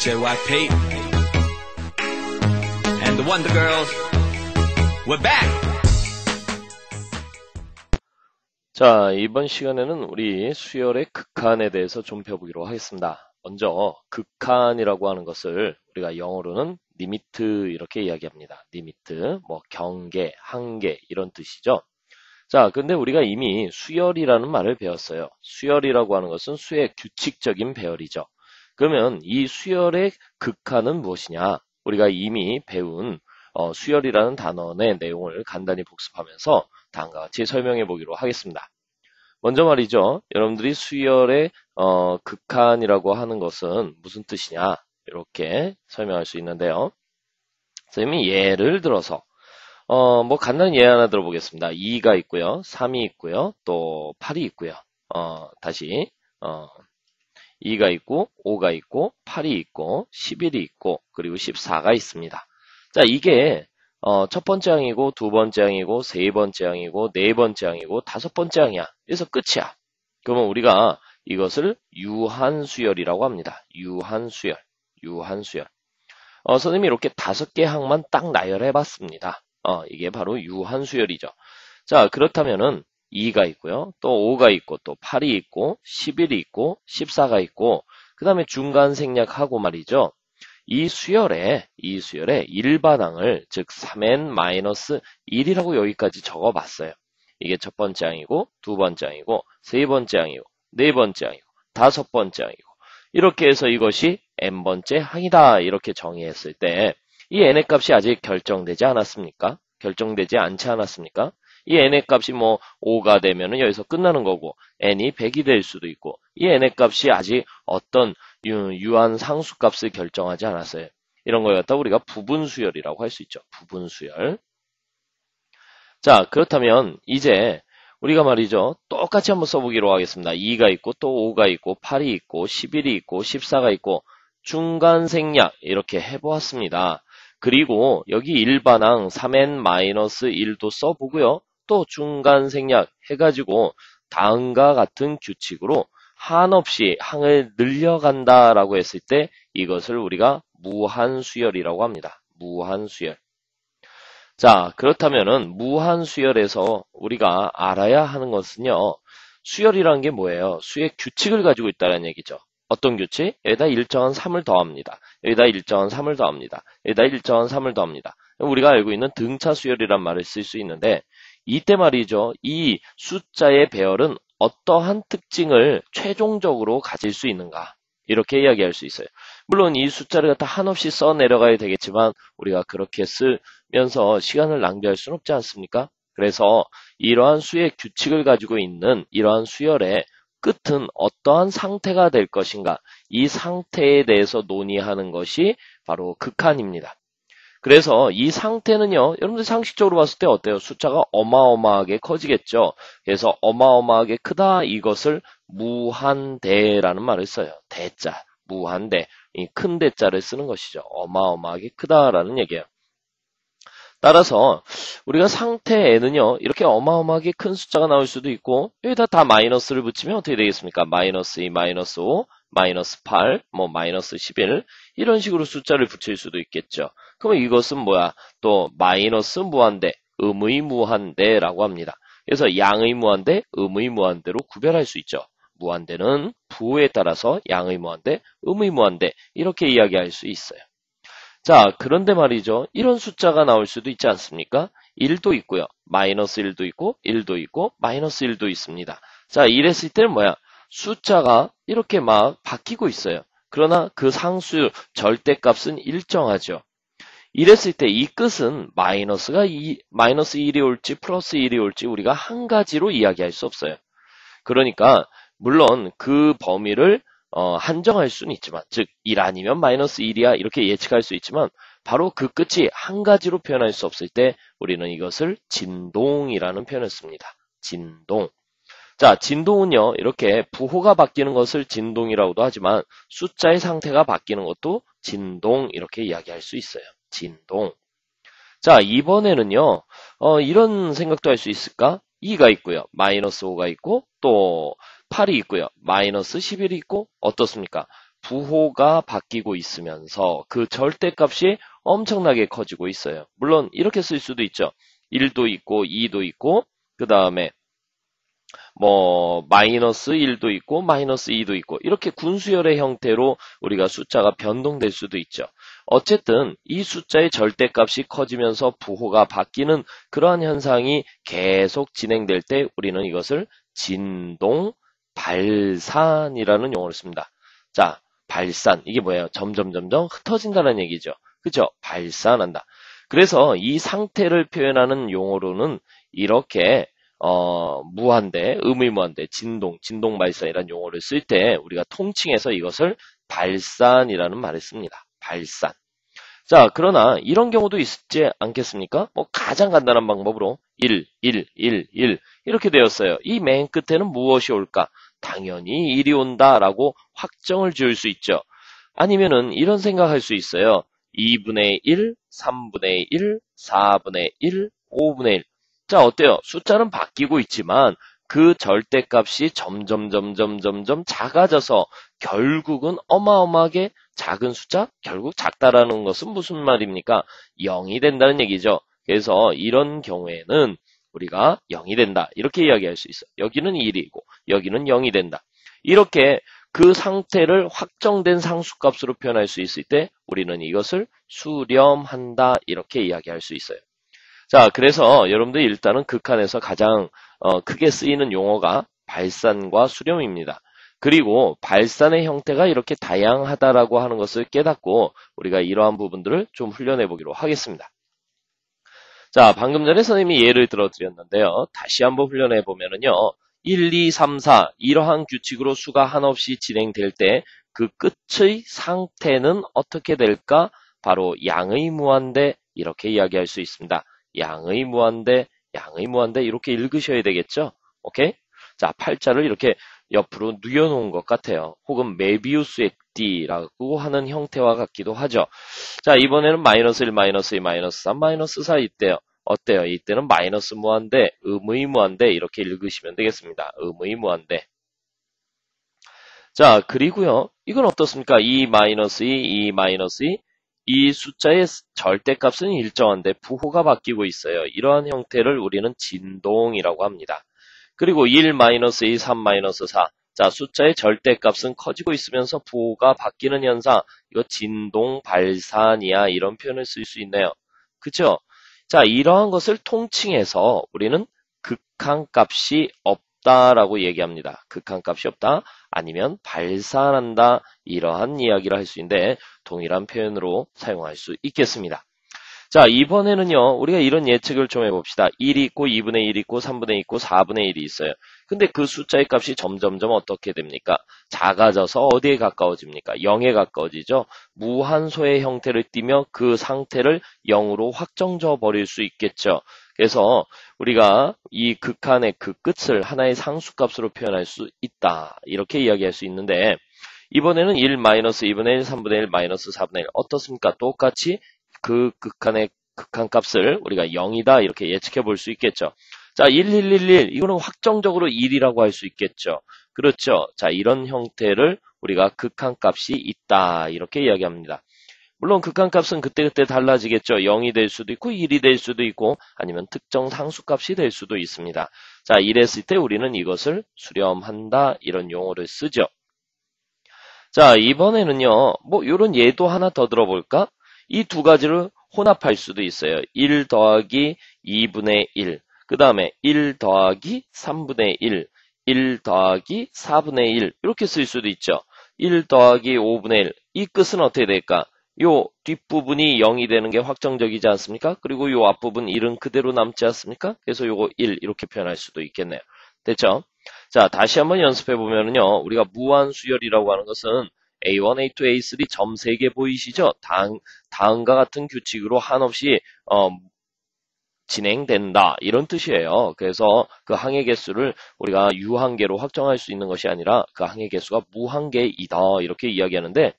JYP and the Wonder Girls, we're back! 자, 이번 시간에는 우리 수열의 극한에 대해서 좀 배워보기로 하겠습니다. 먼저 극한이라고 하는 것을 우리가 영어로는 리미트 이렇게 이야기합니다. 리미트, 뭐 경계, 한계 이런 뜻이죠. 자, 근데 우리가 이미 수열이라는 말을 배웠어요. 수열이라고 하는 것은 수의 규칙적인 배열이죠. 그러면 이 수열의 극한은 무엇이냐? 우리가 이미 배운 수열이라는 단원의 내용을 간단히 복습하면서 다음과 같이 설명해 보기로 하겠습니다. 먼저 말이죠. 여러분들이 수열의 극한이라고 하는 것은 무슨 뜻이냐? 이렇게 설명할 수 있는데요. 선생님이 예를 들어서 뭐 간단히 예 하나 들어보겠습니다. 2가 있고요. 3이 있고요. 또 8이 있고요. 다시 2가 있고 5가 있고 8이 있고 11이 있고 그리고 14가 있습니다. 자, 이게 첫 번째 항이고 두 번째 항이고 세 번째 항이고 네 번째 항이고 다섯 번째 항이야. 그래서 끝이야. 그러면 우리가 이것을 유한수열이라고 합니다. 유한수열. 선생님이 이렇게 5개 항만 딱 나열해 봤습니다. 이게 바로 유한수열이죠. 자, 그렇다면은 2가 있고요. 또 5가 있고 또 8이 있고 11이 있고 14가 있고 그 다음에 중간 생략하고 말이죠. 이 수열에 일반항을 즉 3n-1이라고 여기까지 적어봤어요. 이게 첫 번째 항이고 두 번째 항이고 세 번째 항이고 네 번째 항이고 다섯 번째 항이고 이렇게 해서 이것이 n번째 항이다 이렇게 정의했을 때 이 n의 값이 아직 결정되지 않았습니까? 결정되지 않지 않았습니까? 이 n의 값이 뭐 5가 되면은 여기서 끝나는 거고 n이 100이 될 수도 있고 이 n의 값이 아직 어떤 유한 상수값을 결정하지 않았어요. 이런 걸 갖다 우리가 부분수열이라고 할 수 있죠. 부분수열. 자, 그렇다면 이제 우리가 말이죠. 똑같이 한번 써보기로 하겠습니다. 2가 있고 또 5가 있고 8이 있고 11이 있고 14가 있고 중간 생략 이렇게 해보았습니다. 그리고 여기 일반항 3n-1도 써보고요. 또 중간 생략 해가지고 다음과 같은 규칙으로 한없이 항을 늘려간다라고 했을 때 이것을 우리가 무한수열이라고 합니다. 무한수열. 자, 그렇다면은 무한수열에서 우리가 알아야 하는 것은요. 수열이라는 게 뭐예요? 수의 규칙을 가지고 있다는 얘기죠. 어떤 규칙? 여기다 일정한 3을 더합니다. 여기다 일정한 3을 더합니다. 여기다 일정한 3을 더합니다. 우리가 알고 있는 등차 수열이란 말을 쓸 수 있는데 이때 말이죠. 이 숫자의 배열은 어떠한 특징을 최종적으로 가질 수 있는가? 이렇게 이야기할 수 있어요. 물론 이 숫자를 갖다 한없이 써 내려가야 되겠지만 우리가 그렇게 쓰면서 시간을 낭비할 수는 없지 않습니까? 그래서 이러한 수의 규칙을 가지고 있는 이러한 수열의 끝은 어떠한 상태가 될 것인가? 이 상태에 대해서 논의하는 것이 바로 극한입니다. 그래서 이 상태는요, 여러분들 상식적으로 봤을 때 어때요? 숫자가 어마어마하게 커지겠죠? 그래서 어마어마하게 크다, 이것을 무한대라는 말을 써요. 대자, 무한대. 이 큰 대자를 쓰는 것이죠. 어마어마하게 크다라는 얘기예요. 따라서 우리가 상태에는요, 이렇게 어마어마하게 큰 숫자가 나올 수도 있고, 여기다 다 마이너스를 붙이면 어떻게 되겠습니까? 마이너스 2, 마이너스 5, 마이너스 8, 뭐 마이너스 11 이런 식으로 숫자를 붙일 수도 있겠죠. 그러면 이것은 뭐야? 또 마이너스 무한대, 음의 무한대라고 합니다. 그래서 양의 무한대, 음의 무한대로 구별할 수 있죠. 무한대는 부호에 따라서 양의 무한대, 음의 무한대 이렇게 이야기할 수 있어요. 자, 그런데 말이죠. 이런 숫자가 나올 수도 있지 않습니까? 1도 있고요. 마이너스 1도 있고 1도 있고 마이너스 1도 있습니다. 자, 이랬을 때는 뭐야? 숫자가 이렇게 막 바뀌고 있어요. 그러나 그 상수 절대값은 일정하죠. 이랬을 때 이 끝은 마이너스 1이 올지 플러스 1이 올지 우리가 한 가지로 이야기할 수 없어요. 그러니까 물론 그 범위를 한정할 수는 있지만, 즉 1 아니면 마이너스 1이야 이렇게 예측할 수 있지만 바로 그 끝이 한 가지로 표현할 수 없을 때 우리는 이것을 진동이라는 표현을 씁니다. 진동. 자, 진동은요, 이렇게 부호가 바뀌는 것을 진동이라고도 하지만 숫자의 상태가 바뀌는 것도 진동 이렇게 이야기할 수 있어요. 진동. 자, 이번에는요, 이런 생각도 할 수 있을까? 2가 있고요. 마이너스 5가 있고 또 8이 있고요. 마이너스 11이 있고 어떻습니까? 부호가 바뀌고 있으면서 그 절대값이 엄청나게 커지고 있어요. 물론 이렇게 쓸 수도 있죠. 1도 있고 2도 있고 그 다음에 뭐 마이너스 1도 있고 마이너스 2도 있고 이렇게 군수열의 형태로 우리가 숫자가 변동될 수도 있죠. 어쨌든 이 숫자의 절대값이 커지면서 부호가 바뀌는 그러한 현상이 계속 진행될 때 우리는 이것을 진동 발산이라는 용어를 씁니다. 자, 발산 이게 뭐예요? 점점 흩어진다는 얘기죠. 그죠? 발산한다. 그래서 이 상태를 표현하는 용어로는 이렇게 무한대, 의무무한대, 진동 발산이라는 용어를 쓸 때 우리가 통칭해서 이것을 발산이라는 말을 씁니다. 발산. 자, 그러나 이런 경우도 있지 않겠습니까? 뭐 가장 간단한 방법으로 1 이렇게 되었어요. 이 맨 끝에는 무엇이 올까? 당연히 1이 온다라고 확정을 지을 수 있죠. 아니면은 이런 생각할 수 있어요. 2분의 1, 3분의 1, 4분의 1, 5분의 1. 자, 어때요? 숫자는 바뀌고 있지만 그 절대값이 점점 작아져서 결국은 어마어마하게 작은 숫자? 결국 작다라는 것은 무슨 말입니까? 0이 된다는 얘기죠. 그래서 이런 경우에는 우리가 0이 된다. 이렇게 이야기할 수 있어요. 여기는 1이고 여기는 0이 된다. 이렇게 그 상태를 확정된 상수값으로 표현할 수 있을 때 우리는 이것을 수렴한다. 이렇게 이야기할 수 있어요. 자, 그래서 여러분들 일단은 극한에서 가장 크게 쓰이는 용어가 발산과 수렴입니다. 그리고 발산의 형태가 이렇게 다양하다라고 하는 것을 깨닫고 우리가 이러한 부분들을 좀 훈련해 보기로 하겠습니다. 자, 방금 전에 선생님이 예를 들어 드렸는데요. 다시 한번 훈련해 보면은요. 1, 2, 3, 4 이러한 규칙으로 수가 한없이 진행될 때 그 끝의 상태는 어떻게 될까? 바로 양의 무한대 이렇게 이야기할 수 있습니다. 양의 무한대 이렇게 읽으셔야 되겠죠? 오케이? 자, 팔자를 이렇게 옆으로 뉘어놓은 것 같아요. 혹은 메비우스 액디라고 하는 형태와 같기도 하죠. 자, 이번에는 마이너스 1, 마이너스 2, 마이너스 3, 마이너스 4 있대요. 어때요? 이때는 마이너스 무한대, 음의 무한대 이렇게 읽으시면 되겠습니다. 음의 무한대. 자, 그리고요. 이건 어떻습니까? 2 마이너스 2, 2 마이너스 2. 이 숫자의 절대값은 일정한데 부호가 바뀌고 있어요. 이러한 형태를 우리는 진동이라고 합니다. 그리고 1 마이너스 2, 3 마이너스 4. 자, 숫자의 절대값은 커지고 있으면서 부호가 바뀌는 현상. 이거 진동 발산이야. 이런 표현을 쓸 수 있네요. 그쵸? 자, 이러한 것을 통칭해서 우리는 극한값이 없다라고 얘기합니다. 극한값이 없다. 아니면 발산한다. 이러한 이야기를 할 수 있는데 동일한 표현으로 사용할 수 있겠습니다. 자, 이번에는요. 우리가 이런 예측을 좀 해봅시다. 1이 있고 2분의 1이 있고 3분의 1이 있고 4분의 1이 있어요. 근데 그 숫자의 값이 점점점 어떻게 됩니까? 작아져서 어디에 가까워집니까? 0에 가까워지죠. 무한소의 형태를 띠며 그 상태를 0으로 확정져 버릴 수 있겠죠. 그래서 우리가 이 극한의 그 끝을 하나의 상수값으로 표현할 수 있다. 이렇게 이야기할 수 있는데 이번에는 1 마이너스 2분의 1, 3분의 1, 마이너스 4분의 1 어떻습니까? 똑같이 그 극한의 극한값을 우리가 0이다 이렇게 예측해 볼 수 있겠죠. 자, 1111 이거는 확정적으로 1이라고 할 수 있겠죠. 그렇죠. 자, 이런 형태를 우리가 극한값이 있다 이렇게 이야기합니다. 물론 극한값은 그때그때 달라지겠죠. 0이 될 수도 있고 1이 될 수도 있고 아니면 특정 상수값이 될 수도 있습니다. 자, 이랬을 때 우리는 이것을 수렴한다 이런 용어를 쓰죠. 자, 이번에는요. 뭐 이런 예도 하나 더 들어볼까? 이 두 가지를 혼합할 수도 있어요. 1 더하기 2분의 1, 그 다음에 1 더하기 3분의 1, 1 더하기 4분의 1 이렇게 쓸 수도 있죠. 1 더하기 5분의 1, 이 끝은 어떻게 될까? 요 뒷부분이 0이 되는 게 확정적이지 않습니까? 그리고 요 앞부분 1은 그대로 남지 않습니까? 그래서 요거 1 이렇게 표현할 수도 있겠네요. 됐죠? 자, 다시 한번 연습해 보면은요. 우리가 무한수열이라고 하는 것은 A1, A2, A3 점 3개 보이시죠? 다음과 같은 규칙으로 한없이 진행된다 이런 뜻이에요. 그래서 그 항의 개수를 우리가 유한계로 확정할 수 있는 것이 아니라 그 항의 개수가 무한계이다 이렇게 이야기하는데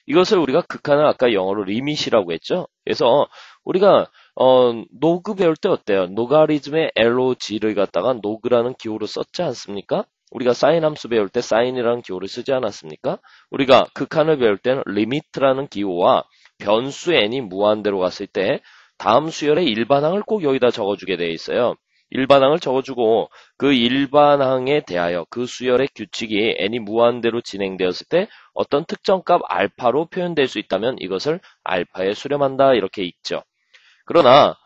이것을 우리가 극한을 아까 영어로 리밋이라고 했죠. 그래서 우리가 노그 배울 때 어때요? 노가리즘의 LOG를 갖다가 노그라는 기호로 썼지 않습니까? 우리가 사인 함수 배울 때 사인이라는 기호를 쓰지 않았습니까? 우리가 극한을 배울 때는 리미트라는 기호와 변수 n이 무한대로 갔을 때 다음 수열의 일반항을 꼭 여기다 적어주게 되어 있어요. 일반항을 적어주고 그 일반항에 대하여 그 수열의 규칙이 n이 무한대로 진행되었을 때 어떤 특정 값 알파로 표현될 수 있다면 이것을 알파에 수렴한다 이렇게 읽죠. 그러나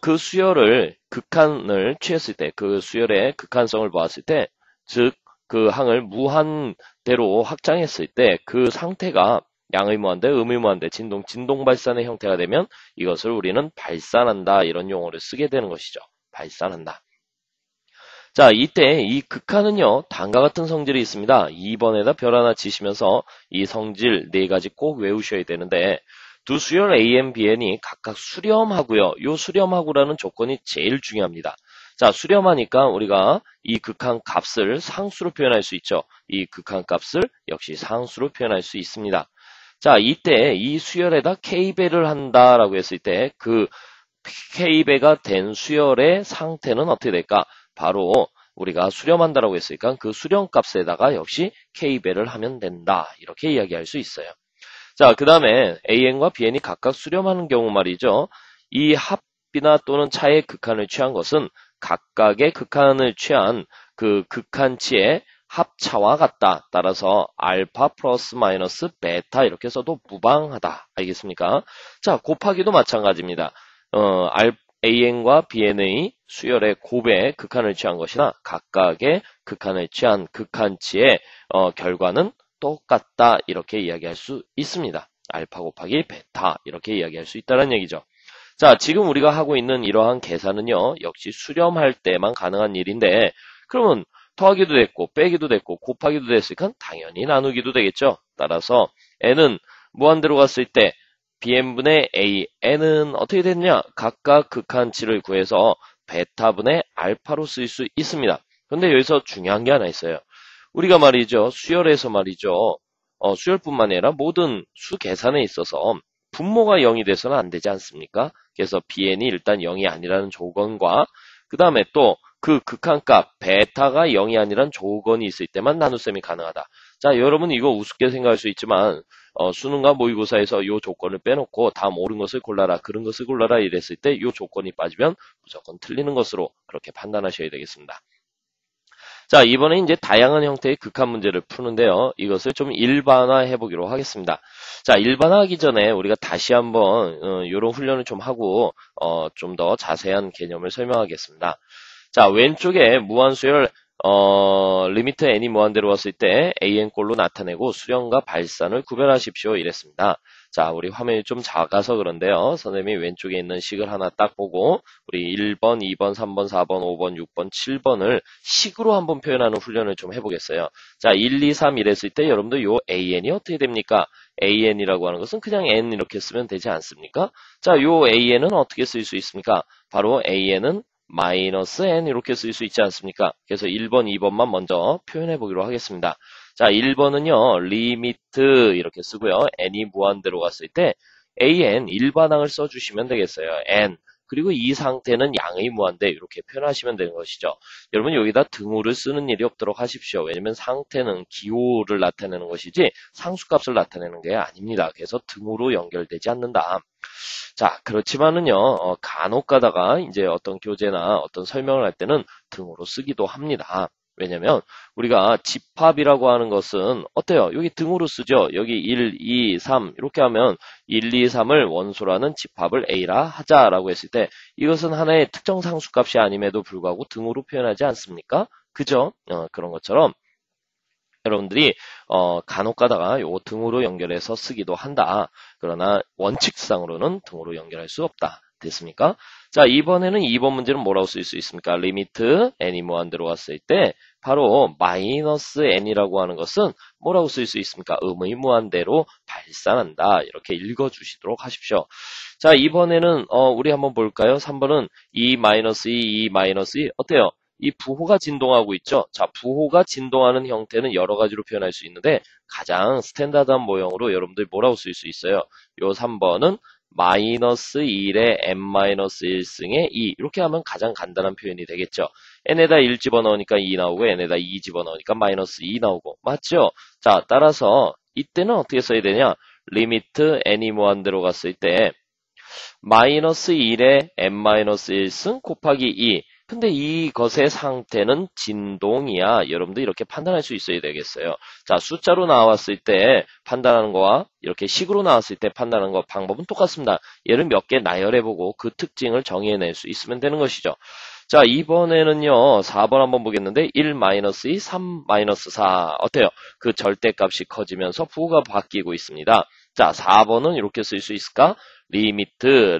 그 수열을 극한을 취했을 때 그 수열의 극한성을 보았을 때 즉 그 항을 무한대로 확장했을 때 그 상태가 양의무한대, 음의무한대, 진동 발산의 형태가 되면 이것을 우리는 발산한다 이런 용어를 쓰게 되는 것이죠. 발산한다. 자, 이때 이 극한은요, 다음과 같은 성질이 있습니다. 2번에다 별 하나 치시면서 이 성질 4가지 꼭 외우셔야 되는데, 두 수열 AN, BN이 각각 수렴하고요. 요 수렴하고라는 조건이 제일 중요합니다. 자, 수렴하니까 우리가 이 극한 값을 상수로 표현할 수 있죠. 이 극한 값을 역시 상수로 표현할 수 있습니다. 자, 이때 이 수열에다 K배를 한다라고 했을 때 그 K배가 된 수열의 상태는 어떻게 될까? 바로 우리가 수렴한다라고 했으니까 그 수렴값에다가 역시 K배를 하면 된다. 이렇게 이야기할 수 있어요. 자, 그 다음에 AN과 BN이 각각 수렴하는 경우 말이죠. 이 합이나 또는 차의 극한을 취한 것은 각각의 극한을 취한 그 극한치의 합차와 같다. 따라서 알파 플러스 마이너스 베타 이렇게 써도 무방하다. 알겠습니까? 자, 곱하기도 마찬가지입니다. AN과 BN의 수열의 곱의 극한을 취한 것이나 각각의 극한을 취한 극한치의 결과는 똑같다 이렇게 이야기할 수 있습니다. 알파 곱하기 베타 이렇게 이야기할 수 있다는 얘기죠. 자, 지금 우리가 하고 있는 이러한 계산은요. 역시 수렴할 때만 가능한 일인데 그러면 더하기도 됐고 빼기도 됐고 곱하기도 됐으니까 당연히 나누기도 되겠죠. 따라서 n은 무한대로 갔을 때 bn분의 a, n은 어떻게 됐냐? 각각 극한치를 구해서 베타분의 알파로 쓸 수 있습니다. 그런데 여기서 중요한 게 하나 있어요. 우리가 말이죠. 수열에서 말이죠. 수열뿐만 아니라 모든 수 계산에 있어서 분모가 0이 돼서는 안 되지 않습니까? 그래서 bn이 일단 0이 아니라는 조건과 그 다음에 또 그 극한값 베타가 0이 아니란 조건이 있을 때만 나눗셈이 가능하다. 자, 여러분 이거 우습게 생각할 수 있지만 수능과 모의고사에서 이 조건을 빼놓고 다음 옳은 것을 골라라, 그런 것을 골라라 이랬을 때 이 조건이 빠지면 무조건 틀리는 것으로 그렇게 판단하셔야 되겠습니다. 자, 이번에 이제 다양한 형태의 극한 문제를 푸는데요. 이것을 좀 일반화해 보기로 하겠습니다. 자, 일반화하기 전에 우리가 다시 한번 이런 훈련을 좀 하고 좀 더 자세한 개념을 설명하겠습니다. 자, 왼쪽에 무한수열 리미트 n이 무한대로 왔을 때 an꼴로 나타내고 수렴과 발산을 구별하십시오 이랬습니다. 자, 우리 화면이 좀 작아서 그런데요. 선생님이 왼쪽에 있는 식을 하나 딱 보고 우리 1번, 2번, 3번, 4번, 5번, 6번, 7번을 식으로 한번 표현하는 훈련을 좀 해보겠어요. 자, 1, 2, 3 이랬을 때 여러분들 요 an이 어떻게 됩니까? an이라고 하는 것은 그냥 n 이렇게 쓰면 되지 않습니까? 자, 요 an은 어떻게 쓸 수 있습니까? 바로 an은 마이너스 n 이렇게 쓸 수 있지 않습니까? 그래서 1번, 2번만 먼저 표현해 보기로 하겠습니다. 자, 1번은요, 리미트 이렇게 쓰고요. n이 무한대로 갔을 때 an 일반항을 써주시면 되겠어요. n. 그리고 이 상태는 양의 무한대 이렇게 표현하시면 되는 것이죠. 여러분 여기다 등호를 쓰는 일이 없도록 하십시오. 왜냐면 상태는 기호를 나타내는 것이지 상수값을 나타내는 게 아닙니다. 그래서 등호로 연결되지 않는다. 자, 그렇지만은요, 간혹 가다가 이제 어떤 교재나 어떤 설명을 할 때는 등호로 쓰기도 합니다. 왜냐면 우리가 집합이라고 하는 것은 어때요? 여기 등호로 쓰죠. 여기 1, 2, 3 이렇게 하면 1, 2, 3을 원소라는 집합을 A라 하자라고 했을 때 이것은 하나의 특정 상수값이 아님에도 불구하고 등호로 표현하지 않습니까? 그죠? 그런 것처럼 여러분들이 간혹 가다가 요 등호로 연결해서 쓰기도 한다. 그러나 원칙상으로는 등호로 연결할 수 없다. 됐습니까? 자, 이번에는 2번 문제는 뭐라고 쓸 수 있습니까? 리미트 n이 무한대로 왔을 때 바로 마이너스 n이라고 하는 것은 뭐라고 쓸 수 있습니까? 음의 무한대로 발산한다. 이렇게 읽어주시도록 하십시오. 자, 이번에는 우리 한번 볼까요? 3번은 2-2, 2-2 어때요? 이 부호가 진동하고 있죠. 자, 부호가 진동하는 형태는 여러 가지로 표현할 수 있는데 가장 스탠다드한 모형으로 여러분들 뭐라고 쓸 수 있어요? 요 3번은 마이너스 1에 n-1승에 2 이렇게 하면 가장 간단한 표현이 되겠죠. n에다 1 집어넣으니까 2 나오고 n에다 2 집어넣으니까 마이너스 2 나오고 맞죠? 자, 따라서 이때는 어떻게 써야 되냐? 리미트 n이 무한대로 갔을 때 마이너스 1에 n-1승 곱하기 2 근데 이것의 상태는 진동이야. 여러분들 이렇게 판단할 수 있어야 되겠어요. 자, 숫자로 나왔을 때 판단하는 거와 이렇게 식으로 나왔을 때 판단하는 거 방법은 똑같습니다. 얘를 몇 개 나열해보고 그 특징을 정의해낼 수 있으면 되는 것이죠. 자, 이번에는요. 4번 한번 보겠는데 1-2, 3-4 어때요? 그 절대값이 커지면서 부호가 바뀌고 있습니다. 자, 4번은 이렇게 쓸 수 있을까? 리미트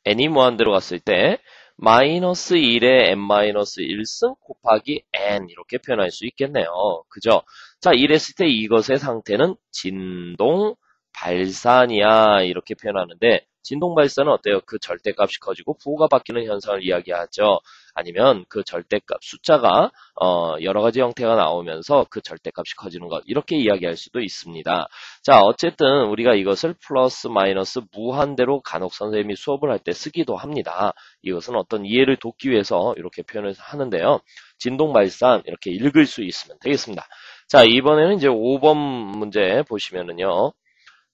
n이 무한대로 갔을 때 마이너스 1에 n-1승 곱하기 n 이렇게 표현할 수 있겠네요. 그죠? 자, 이랬을 때 이것의 상태는 진동 발산이야 이렇게 표현하는데 진동 발산은 어때요? 그 절대값이 커지고 부호가 바뀌는 현상을 이야기하죠. 아니면 그 절대값 숫자가 여러 가지 형태가 나오면서 그 절대값이 커지는 것 이렇게 이야기할 수도 있습니다. 자, 어쨌든 우리가 이것을 플러스 마이너스 무한대로 간혹 선생님이 수업을 할 때 쓰기도 합니다. 이것은 어떤 이해를 돕기 위해서 이렇게 표현을 하는데요. 진동 발산 이렇게 읽을 수 있으면 되겠습니다. 자, 이번에는 이제 5번 문제 보시면은요.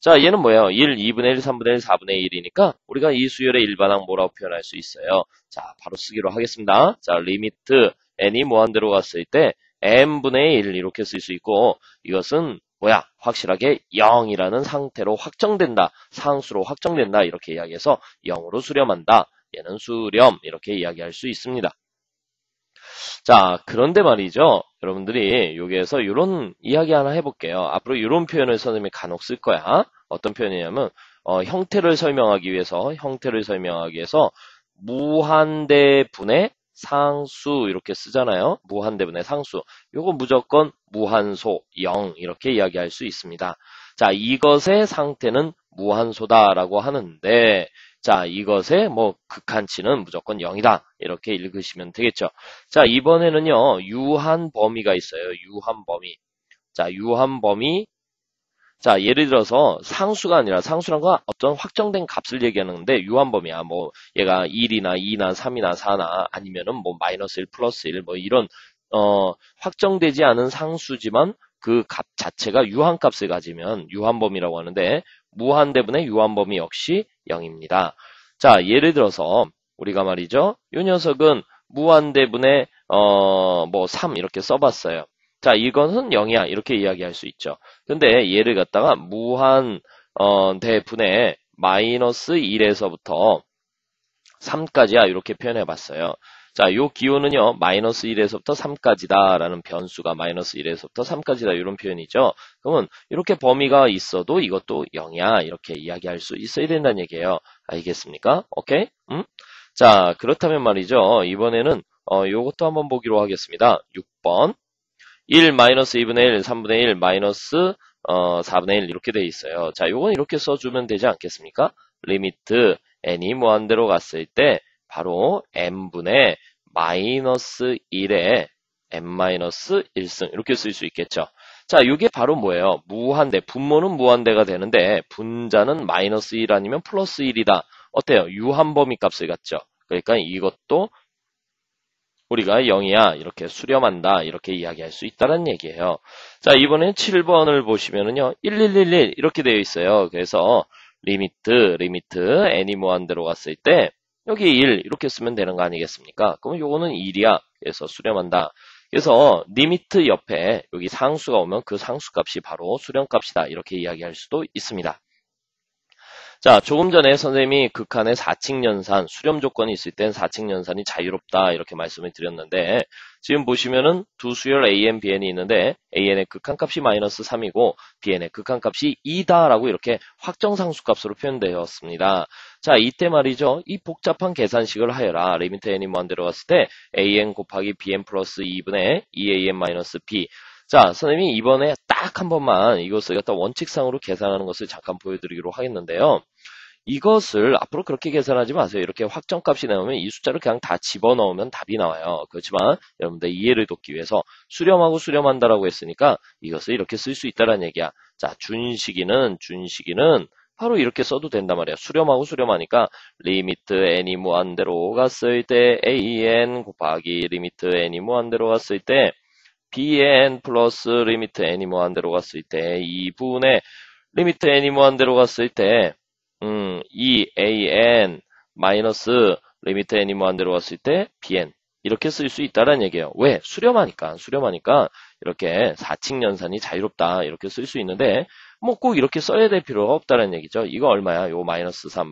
자, 얘는 뭐예요? 1, 2분의 1, 3분의 1, 4분의 1이니까 우리가 이 수열의 일반항 뭐라고 표현할 수 있어요? 자, 바로 쓰기로 하겠습니다. 자, 리미트 n이 무한대로 갔을 때 n분의 1 이렇게 쓸 수 있고 이것은 뭐야? 확실하게 0이라는 상태로 확정된다. 상수로 확정된다. 이렇게 이야기해서 0으로 수렴한다. 얘는 수렴 이렇게 이야기할 수 있습니다. 자, 그런데 말이죠. 여러분들이 여기에서 이런 이야기 하나 해볼게요. 앞으로 이런 표현을 선생님이 간혹 쓸 거야. 어떤 표현이냐면 형태를 설명하기 위해서 무한대분의 상수 이렇게 쓰잖아요. 무한대분의 상수. 요거 무조건 무한소 0 이렇게 이야기할 수 있습니다. 자, 이것의 상태는 무한소다라고 하는데 자, 이것의 극한치는 무조건 0이다. 이렇게 읽으시면 되겠죠. 자, 이번에는요. 유한 범위가 있어요. 유한 범위. 자, 유한 범위. 자, 예를 들어서 상수가 아니라 상수란 건 어떤 확정된 값을 얘기하는데 유한 범위야. 얘가 1이나 2나 3이나 4나 아니면은 마이너스 1 플러스 1 이런 확정되지 않은 상수지만 그 값 자체가 유한 값을 가지면 유한 범위라고 하는데 무한대분의 유한 범위 역시 0입니다. 자, 예를 들어서 우리가 말이죠. 이 녀석은 무한대분의 3 이렇게 써봤어요. 자, 이것은 0이야 이렇게 이야기할 수 있죠. 근데 얘를 갖다가 무한대분의 마이너스 1에서부터 3까지야 이렇게 표현해봤어요. 자, 요 기호는요, 마이너스 1에서부터 3까지다 라는 변수가 마이너스 1에서부터 3까지다 이런 표현이죠. 그러면 이렇게 범위가 있어도 이것도 0이야 이렇게 이야기할 수 있어야 된다는 얘기예요. 알겠습니까? 오케이? 자, 그렇다면 말이죠. 이번에는 요것도 한번 보기로 하겠습니다. 6번 1 마이너스 2분의 1, 3분의 1 마이너스 4분의 1 이렇게 돼 있어요. 자, 요건 이렇게 써주면 되지 않겠습니까? 리미트 n이 무한대로 갔을 때 바로 n분의 마이너스 1에 n-1승 이렇게 쓸 수 있겠죠. 자, 이게 바로 뭐예요? 무한대, 분모는 무한대가 되는데 분자는 마이너스 1 아니면 플러스 1이다. 어때요? 유한 범위 값을 갖죠. 그러니까 이것도 우리가 0이야 이렇게 수렴한다 이렇게 이야기할 수 있다는 얘기예요. 자, 이번엔 7번을 보시면은요 1111 이렇게 되어 있어요. 그래서 리미트 n이 무한대로 갔을 때 여기 1 이렇게 쓰면 되는 거 아니겠습니까? 그럼 요거는 1이야. 그래서 수렴한다. 그래서 리미트 옆에 여기 상수가 오면 그 상수값이 바로 수렴값이다 이렇게 이야기할 수도 있습니다. 자, 조금 전에 선생님이 극한의 4칙 연산, 수렴 조건이 있을 땐 4칙 연산이 자유롭다 이렇게 말씀을 드렸는데 지금 보시면은 두 수열 AN, BN이 있는데 AN의 극한값이 마이너스 3이고 BN의 극한값이 2다라고 이렇게 확정상수값으로 표현되었습니다. 자, 이때 말이죠. 이 복잡한 계산식을 하여라. 리미트 n이 무한대로 갔을 때 AN 곱하기 BN 플러스 2분의 2AN 마이너스 B. 자, 선생님이 이번에 딱 한 번만 이것을 갖다 원칙상으로 계산하는 것을 잠깐 보여드리기로 하겠는데요. 이것을 앞으로 그렇게 계산하지 마세요. 이렇게 확정값이 나오면 이 숫자를 그냥 다 집어넣으면 답이 나와요. 그렇지만 여러분들 이해를 돕기 위해서 수렴하고 수렴한다라고 했으니까 이것을 이렇게 쓸 수 있다는 얘기야. 자, 준식이는 바로 이렇게 써도 된단 말이야. 수렴하고 수렴하니까 리미트 n이 무한대로 갔을 때 an 곱하기 리미트 n이 무한대로 갔을 때 bn 플러스 리미트 n이 무한대로 갔을 때 2분의 리미트 n이 무한대로 갔을 때 2an 마이너스 리미트 n이 무한대로 갔을 때 bn 이렇게 쓸 수 있다는 얘기예요. 왜? 수렴하니까 이렇게 4칙 연산이 자유롭다 이렇게 쓸 수 있는데 뭐 꼭 이렇게 써야 될 필요가 없다는 얘기죠. 이거 얼마야? 요거 마이너스 3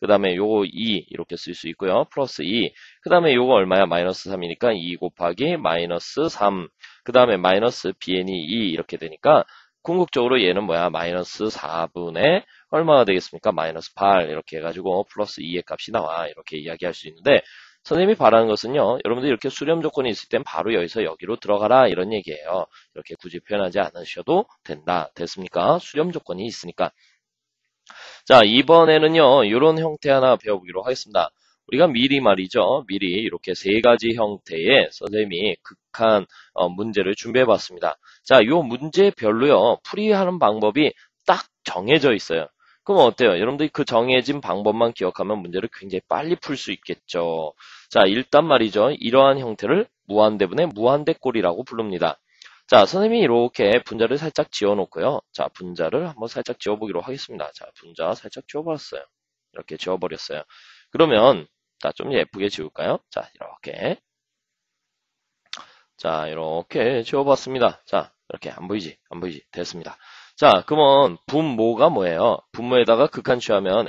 그 다음에 요거 2 이렇게 쓸 수 있고요. 플러스 2 그 다음에 요거 얼마야? 마이너스 3이니까 2 곱하기 마이너스 3 그 다음에 마이너스 bn이 2 이렇게 되니까 궁극적으로 얘는 뭐야? 마이너스 4분의 얼마가 되겠습니까? 마이너스 8 이렇게 해가지고 플러스 2의 값이 나와 이렇게 이야기할 수 있는데 선생님이 바라는 것은요. 여러분들 이렇게 수렴 조건이 있을 땐 바로 여기서 여기로 들어가라 이런 얘기예요. 이렇게 굳이 표현하지 않으셔도 된다. 됐습니까? 수렴 조건이 있으니까. 자, 이번에는요. 이런 형태 하나 배워보기로 하겠습니다. 우리가 미리 말이죠. 미리 이렇게 세 가지 형태의 선생님이 극한 문제를 준비해봤습니다. 자, 이 문제별로요. 풀이하는 방법이 딱 정해져 있어요. 그럼 어때요? 여러분들이 그 정해진 방법만 기억하면 문제를 굉장히 빨리 풀 수 있겠죠. 자, 일단 말이죠. 이러한 형태를 무한대분의 무한대꼴이라고 부릅니다. 자, 선생님이 이렇게 분자를 살짝 지어놓고요. 자, 분자를 한번 살짝 지어보기로 하겠습니다. 자, 분자 살짝 지워버렸어요. 이렇게 지워버렸어요. 그러면, 자, 좀 예쁘게 지울까요? 자, 이렇게. 자, 이렇게 지워봤습니다. 자, 이렇게 안 보이지? 됐습니다. 자, 그러면 분모가 뭐예요? 분모에다가 극한 취하면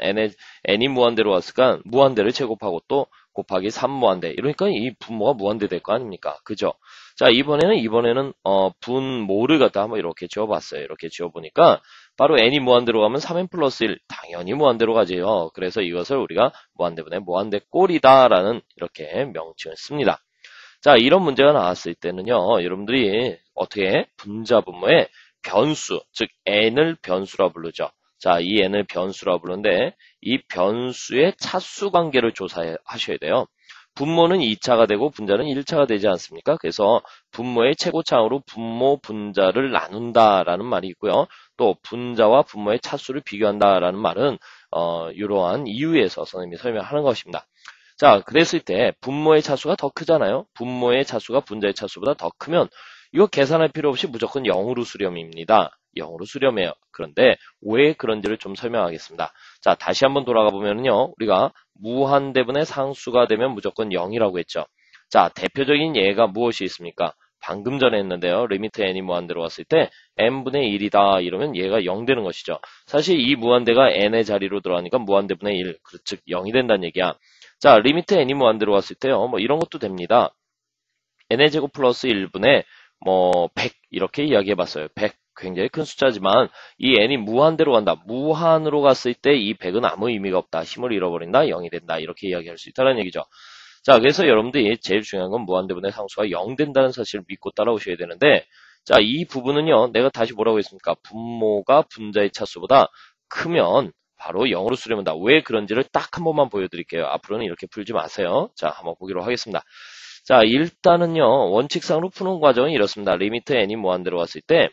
n이 무한대로 왔으니까 무한대를 제곱하고 또 곱하기 3무한대. 이러니까 이 분모가 무한대 될 거 아닙니까? 그죠? 자, 이번에는 분모를 갖다 한번 이렇게 지어봤어요. 이렇게 지어보니까 바로 n이 무한대로 가면 3n 플러스 1 당연히 무한대로 가지요. 그래서 이것을 우리가 무한대분의 무한대꼴이다라는 이렇게 명칭을 씁니다. 자, 이런 문제가 나왔을 때는요. 여러분들이 어떻게 분자 분모에 변수, 즉 n을 변수라 부르죠. 자, 이 n을 변수라 부르는데 이 변수의 차수 관계를 조사하셔야 돼요. 분모는 2차가 되고 분자는 1차가 되지 않습니까? 그래서 분모의 최고차항으로 분모 분자를 나눈다라는 말이 있고요. 또 분자와 분모의 차수를 비교한다라는 말은 이러한 이유에서 선생님이 설명하는 것입니다. 자, 그랬을 때 분모의 차수가 더 크잖아요. 분모의 차수가 분자의 차수보다 더 크면 이거 계산할 필요 없이 무조건 0으로 수렴입니다. 0으로 수렴해요. 그런데 왜 그런지를 좀 설명하겠습니다. 자, 다시 한번 돌아가 보면요. 우리가 무한대분의 상수가 되면 무조건 0이라고 했죠. 자, 대표적인 예가 무엇이 있습니까? 방금 전에 했는데요. 리미트 n이 무한대로 왔을 때 n분의 1이다 이러면 얘가 0 되는 것이죠. 사실 이 무한대가 n의 자리로 들어가니까 무한대분의 1, 즉 0이 된다는 얘기야. 자, 리미트 n이 무한대로 왔을 때요. 뭐 이런 것도 됩니다. n의 제곱 플러스 1분의 100 이렇게 이야기해봤어요. 100 굉장히 큰 숫자지만 이 n이 무한대로 간다. 무한으로 갔을 때 이 100은 아무 의미가 없다. 힘을 잃어버린다. 0이 된다. 이렇게 이야기할 수 있다는 얘기죠. 자, 그래서 여러분들이 제일 중요한 건 무한대분의 상수가 0 된다는 사실을 믿고 따라오셔야 되는데 자, 이 부분은요. 내가 다시 뭐라고 했습니까? 분모가 분자의 차수보다 크면 바로 0으로 수렴한다. 왜 그런지를 딱 한 번만 보여드릴게요. 앞으로는 이렇게 풀지 마세요. 자, 한번 보기로 하겠습니다. 자, 일단은요. 원칙상으로 푸는 과정은 이렇습니다. 리미트 n이 무한대로 왔을 때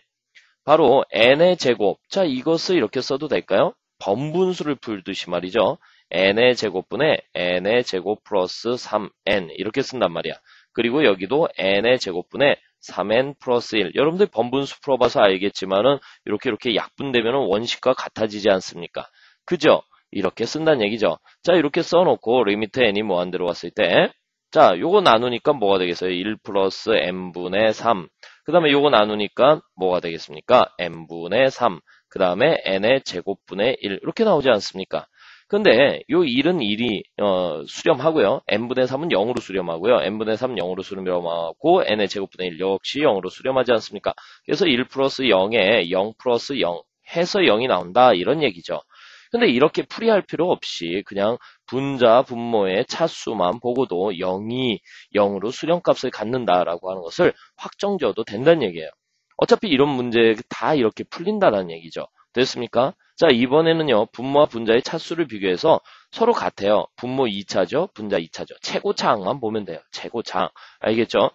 바로 n의 제곱. 자, 이것을 이렇게 써도 될까요? 번분수를 풀듯이 말이죠. n의 제곱분의 n의 제곱 플러스 3n 이렇게 쓴단 말이야. 그리고 여기도 n의 제곱분의 3n 플러스 1. 여러분들 번분수 풀어봐서 알겠지만은 이렇게 약분되면 원식과 같아지지 않습니까? 그죠? 이렇게 쓴다는 얘기죠. 자, 이렇게 써놓고 리미트 n이 무한대로 왔을 때 자, 요거 나누니까 뭐가 되겠어요? 1 플러스 n분의 3. 그 다음에 요거 나누니까 뭐가 되겠습니까? n분의 3. 그 다음에 n의 제곱분의 1. 이렇게 나오지 않습니까? 근데 요 1은 1이 수렴하고요. n분의 3은 0으로 수렴하고요. n분의 3 0으로 수렴하고 n의 제곱분의 1 역시 0으로 수렴하지 않습니까? 그래서 1 플러스 0에 0 플러스 0 해서 0이 나온다. 이런 얘기죠. 근데 이렇게 풀이할 필요 없이 그냥 분자, 분모의 차수만 보고도 0이 0으로 수렴값을 갖는다라고 하는 것을 확정지어도 된다는 얘기예요. 어차피 이런 문제 다 이렇게 풀린다라는 얘기죠. 됐습니까? 자, 이번에는요. 분모와 분자의 차수를 비교해서 서로 같아요. 분모 2차죠. 분자 2차죠. 최고차항만 보면 돼요. 최고차항. 알겠죠?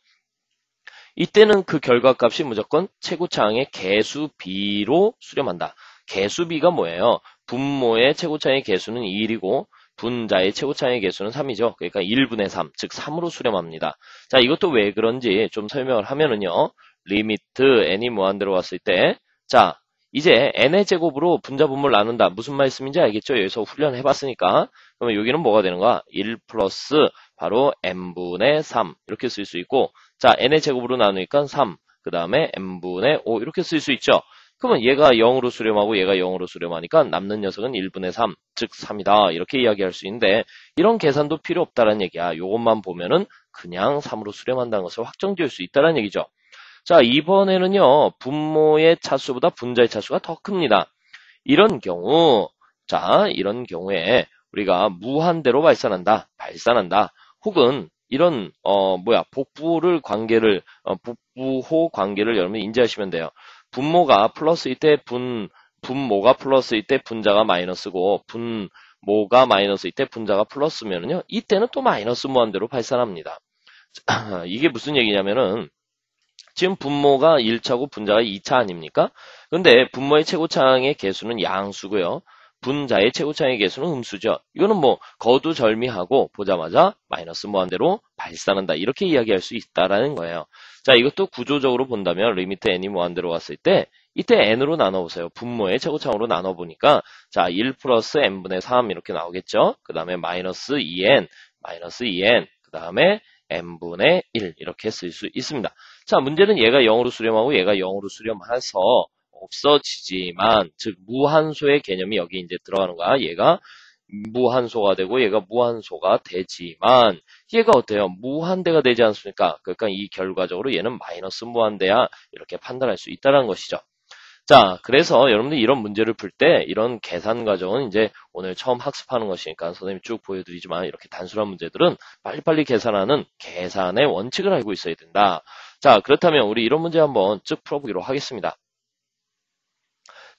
이때는 그 결과값이 무조건 최고차항의 개수 B로 수렴한다. 개수비가 뭐예요? 분모의 최고차의 개수는 2일이고 분자의 최고차의 개수는 3이죠. 그러니까 1분의 3, 즉 3으로 수렴합니다. 자, 이것도 왜 그런지 좀 설명을 하면은요. 리미트 n이 무한대로 왔을 때, 자, 이제 n의 제곱으로 분자 분모를 나눈다. 무슨 말씀인지 알겠죠? 여기서 훈련해봤으니까. 그러면 여기는 뭐가 되는 거야? 1 플러스 바로 n분의 3 이렇게 쓸 수 있고, 자, n의 제곱으로 나누니까 3, 그 다음에 n분의 5 이렇게 쓸 수 있죠. 그러면 얘가 0으로 수렴하고 얘가 0으로 수렴하니까 남는 녀석은 1분의 3, 즉 3이다. 이렇게 이야기할 수 있는데 이런 계산도 필요 없다는 얘기야. 요것만 보면은 그냥 3으로 수렴한다는 것을 확정지을 수 있다는 얘기죠. 자, 이번에는요. 분모의 차수보다 분자의 차수가 더 큽니다. 이런 경우, 자, 이런 경우에 우리가 무한대로 발산한다. 혹은 이런 복부호 관계를 여러분 인지하시면 돼요. 분모가 플러스일 때 분모가 플러스일 때 분자가 마이너스고 분모가 마이너스일 때 분자가 플러스면은요. 이때는 또 마이너스 무한대로 발산합니다. 이게 무슨 얘기냐면은 지금 분모가 1차고 분자가 2차 아닙니까? 근데 분모의 최고차항의 개수는 양수고요. 분자의 최고차항의 개수는 음수죠. 이거는 뭐 거두절미하고 보자마자 마이너스 무한대로 발산한다. 이렇게 이야기할 수 있다라는 거예요. 자, 이것도 구조적으로 본다면 리미트 n이 무한대로 왔을 때 이때 n으로 나눠보세요. 분모의 최고차항으로 나눠보니까 자, 1 플러스 n분의 3 이렇게 나오겠죠. 그 다음에 마이너스 2n, 그 다음에 n분의 1 이렇게 쓸 수 있습니다. 자, 문제는 얘가 0으로 수렴하고 얘가 0으로 수렴해서 없어지지만, 즉 무한소의 개념이 여기 이제 들어가는 거야. 얘가 무한소가 되고 얘가 무한소가 되지만 얘가 어때요? 무한대가 되지 않습니까? 그러니까 이 결과적으로 얘는 마이너스 무한대야 이렇게 판단할 수 있다는 것이죠. 자, 그래서 여러분들 이런 문제를 풀 때 이런 계산 과정은 이제 오늘 처음 학습하는 것이니까 선생님이 쭉 보여드리지만 이렇게 단순한 문제들은 빨리빨리 계산하는 계산의 원칙을 알고 있어야 된다. 자, 그렇다면 우리 이런 문제 한번 쭉 풀어보기로 하겠습니다.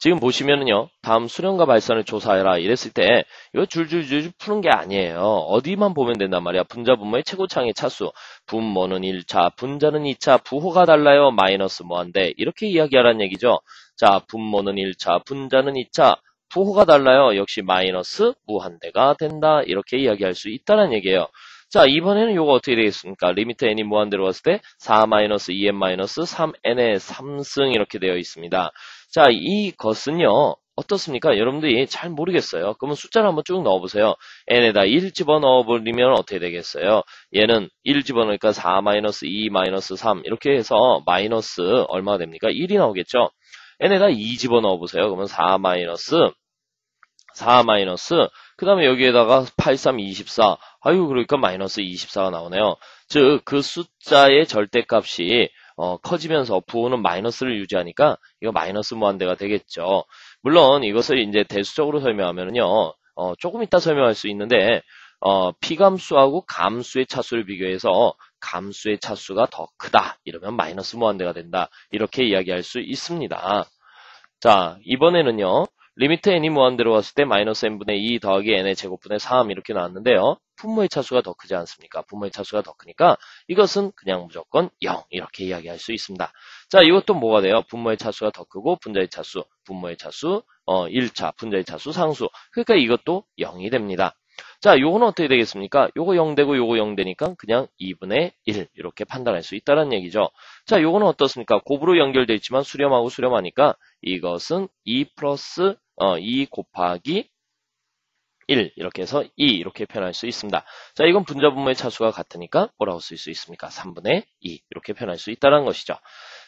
지금 보시면은요, 다음 수렴과 발산을 조사해라 이랬을 때 이거 줄줄줄 푸는 게 아니에요. 어디만 보면 된단 말이야. 분자 분모의 최고차항의 차수. 분모는 1차, 분자는 2차, 부호가 달라요. 마이너스 무한대. 이렇게 이야기하라는 얘기죠. 자, 분모는 1차, 분자는 2차, 부호가 달라요. 역시 마이너스 무한대가 된다. 이렇게 이야기할 수 있다는 얘기예요. 자, 이번에는 요거 어떻게 되겠습니까? 리미트 n이 무한대로 왔을 때 4-2n-3n의 3승 이렇게 되어 있습니다. 자, 이것은요, 어떻습니까? 여러분들이 잘 모르겠어요. 그러면 숫자를 한번 쭉 넣어보세요. n에다 1 집어넣어버리면 어떻게 되겠어요? 얘는 1 집어넣으니까 4-2-3 이렇게 해서 마이너스 얼마가 됩니까? 1이 나오겠죠? n에다 2 집어넣어보세요. 그러면 4 그 다음에 여기에다가 8, 3, 24. 아유, 그러니까 마이너스 24가 나오네요. 즉, 그 숫자의 절대값이 커지면서 부호는 마이너스를 유지하니까 이거 마이너스 무한대가 되겠죠. 물론 이것을 이제 대수적으로 설명하면은요, 조금 이따 설명할 수 있는데, 피감수하고 감수의 차수를 비교해서 감수의 차수가 더 크다. 이러면 마이너스 무한대가 된다. 이렇게 이야기할 수 있습니다. 자, 이번에는요, 리미트 n이 무한대로 갔을 때 마이너스 n분의 2 더하기 n의 제곱분의 3 이렇게 나왔는데요. 분모의 차수가 더 크지 않습니까? 분모의 차수가 더 크니까 이것은 그냥 무조건 0 이렇게 이야기할 수 있습니다. 자, 이것도 뭐가 돼요? 분모의 차수가 더 크고 분자의 차수, 분모의 차수 1차, 분자의 차수 상수. 그러니까 이것도 0이 됩니다. 자, 요거는 어떻게 되겠습니까? 요거 0 되고 요거 0 되니까 그냥 2분의 1 이렇게 판단할 수 있다는 얘기죠. 자, 요거는 어떻습니까? 곱으로 연결되어 있지만 수렴하고 수렴하니까 이것은 2 플러스 2 곱하기 1 이렇게 해서 2 이렇게 표현할 수 있습니다. 자, 이건 분자 분모의 차수가 같으니까 뭐라고 쓸 수 있습니까? 3분의 2 이렇게 표현할 수 있다는 것이죠.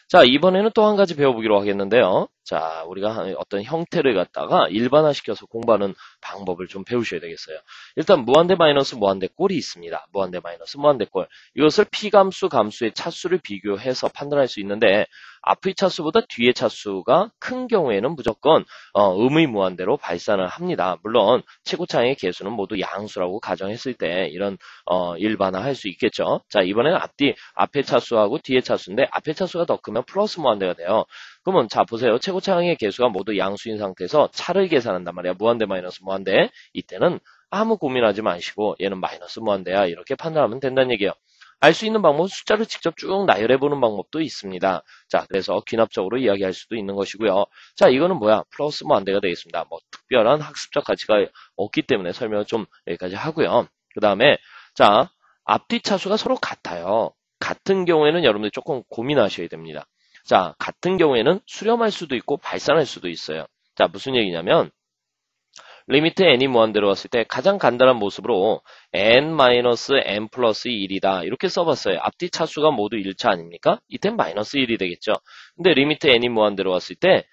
자, 이번에는 또 한 가지 배워보기로 하겠는데요. 자, 우리가 어떤 형태를 갖다가 일반화시켜서 공부하는 방법을 좀 배우셔야 되겠어요. 일단 무한대 마이너스 무한대 꼴이 있습니다. 무한대 마이너스 무한대 꼴. 이것을 P감수, 감수의 차수를 비교해서 판단할 수 있는데 앞의 차수보다 뒤의 차수가 큰 경우에는 무조건 음의 무한대로 발산을 합니다. 물론 최고차항의 개수는 모두 양수라고 가정했을 때 이런 일반화할 수 있겠죠. 자, 이번에는 앞의 차수하고 뒤의 차수인데 앞의 차수가 더 크면 플러스 무한대가 돼요. 그러면 자, 보세요. 최고차항의 개수가 모두 양수인 상태에서 차를 계산한단 말이야. 무한대 마이너스 무한대. 이때는 아무 고민하지 마시고 얘는 마이너스 무한대야 이렇게 판단하면 된다는 얘기예요. 알 수 있는 방법은 숫자를 직접 쭉 나열해보는 방법도 있습니다. 자, 그래서 귀납적으로 이야기할 수도 있는 것이고요. 자, 이거는 뭐야? 플러스 무한대가 되겠습니다. 뭐 특별한 학습적 가치가 없기 때문에 설명을 좀 여기까지 하고요. 그 다음에 자, 앞뒤 차수가 서로 같아요. 같은 경우에는 여러분들 조금 고민하셔야 됩니다. 자, 같은 경우에는 수렴할 수도 있고 발산할 수도 있어요. 자, 무슨 얘기냐면 리미트 n이 무한대로 왔을 때 가장 간단한 모습으로 n-n 플러스 1이다. 이렇게 써봤어요. 앞뒤 차수가 모두 1차 아닙니까? 이땐 마이너스 1이 되겠죠. 근데 리미트 n이 무한대로 왔을 때